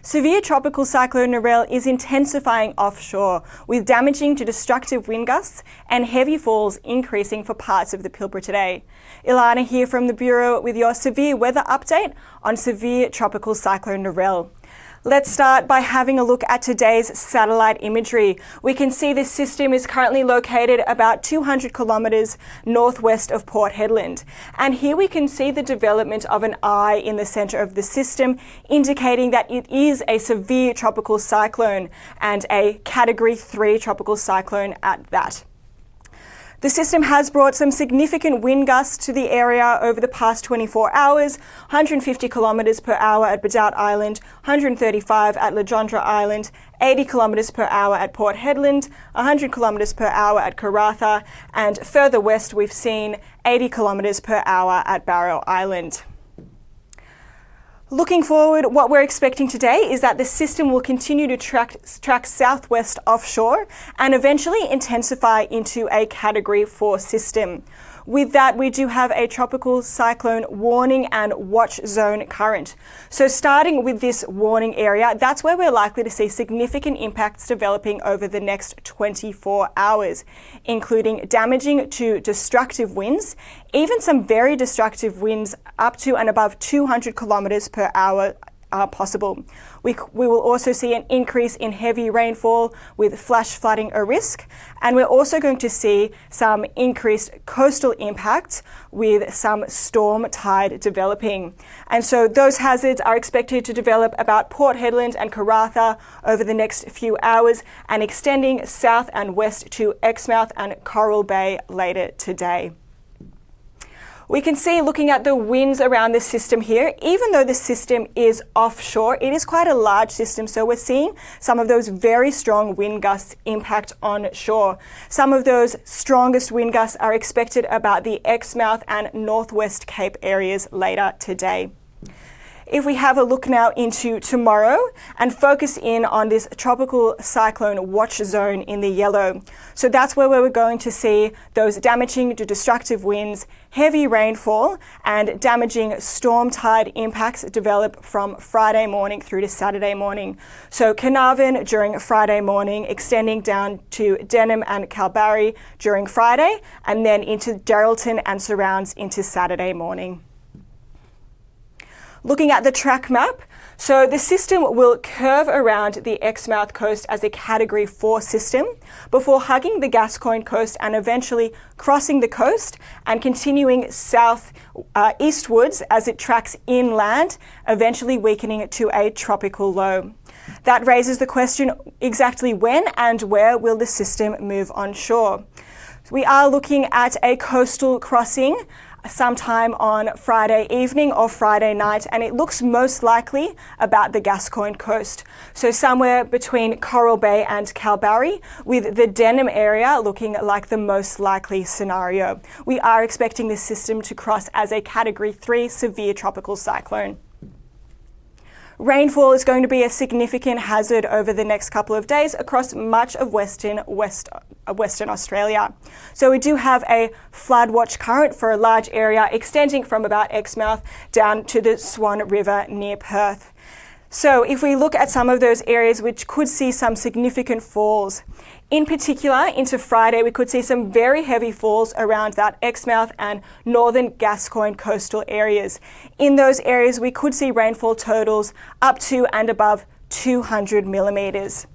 Severe Tropical Cyclone Narelle is intensifying offshore, with damaging to destructive wind gusts and heavy falls increasing for parts of the Pilbara today. Ilana here from the Bureau with your severe weather update on Severe Tropical Cyclone Narelle. Let's start by having a look at today's satellite imagery. We can see this system is currently located about 200 kilometres northwest of Port Hedland. And here we can see the development of an eye in the centre of the system, indicating that it is a severe tropical cyclone and a Category 3 tropical cyclone at that. The system has brought some significant wind gusts to the area over the past 24 hours, 150 kilometres per hour at Bedout Island, 135 at Legendre Island, 80 kilometres per hour at Port Hedland, 100 kilometres per hour at Karratha, and further west we've seen 80 kilometres per hour at Barrow Island. Looking forward, what we're expecting today is that the system will continue to track southwest offshore and eventually intensify into a Category 4 system. With that, we do have a tropical cyclone warning and watch zone current. So starting with this warning area, that's where we're likely to see significant impacts developing over the next 24 hours, including damaging to destructive winds, even some very destructive winds up to and above 200 kilometres per hour are possible. We will also see an increase in heavy rainfall with flash flooding a risk, and we're also going to see some increased coastal impacts with some storm tide developing. And so those hazards are expected to develop about Port Hedland and Karratha over the next few hours and extending south and west to Exmouth and Coral Bay later today. We can see, looking at the winds around the system here, even though the system is offshore, it is quite a large system, so we're seeing some of those very strong wind gusts impact on shore. Some of those strongest wind gusts are expected about the Exmouth and Northwest Cape areas later today. If we have a look now into tomorrow and focus in on this tropical cyclone watch zone in the yellow. So that's where we're going to see those damaging to destructive winds, heavy rainfall, and damaging storm tide impacts develop from Friday morning through to Saturday morning. So Carnarvon during Friday morning, extending down to Denham and Kalbarri during Friday, and then into Geraldton and surrounds into Saturday morning. Looking at the track map, so the system will curve around the Exmouth coast as a Category 4 system before hugging the Gascoyne coast and eventually crossing the coast and continuing south eastwards as it tracks inland, eventually weakening to a tropical low. That raises the question, exactly when and where will the system move onshore? We are looking at a coastal crossing sometime on Friday evening or Friday night, and it looks most likely about the Gascoyne coast. So somewhere between Coral Bay and Kalbarri, with the Denham area looking like the most likely scenario. We are expecting this system to cross as a Category 3 severe tropical cyclone. Rainfall is going to be a significant hazard over the next couple of days across much of Western Australia. So we do have a flood watch current for a large area extending from about Exmouth down to the Swan River near Perth. So if we look at some of those areas which could see some significant falls, in particular into Friday, we could see some very heavy falls around that Exmouth and northern Gascoyne coastal areas. In those areas, we could see rainfall totals up to and above 200 millimetres.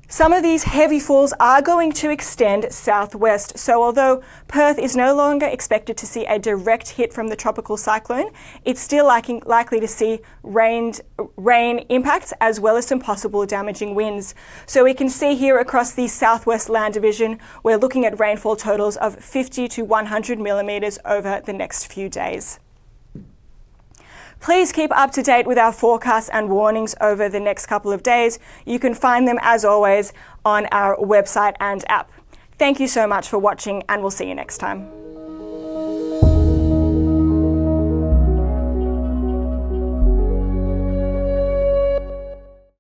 Some of these heavy falls are going to extend southwest, so although Perth is no longer expected to see a direct hit from the tropical cyclone, it's still likely to see rain impacts as well as some possible damaging winds. So we can see here across the southwest land division, we're looking at rainfall totals of 50 to 100 millimetres over the next few days. Please keep up to date with our forecasts and warnings over the next couple of days. You can find them, as always, on our website and app. Thank you so much for watching, and we'll see you next time.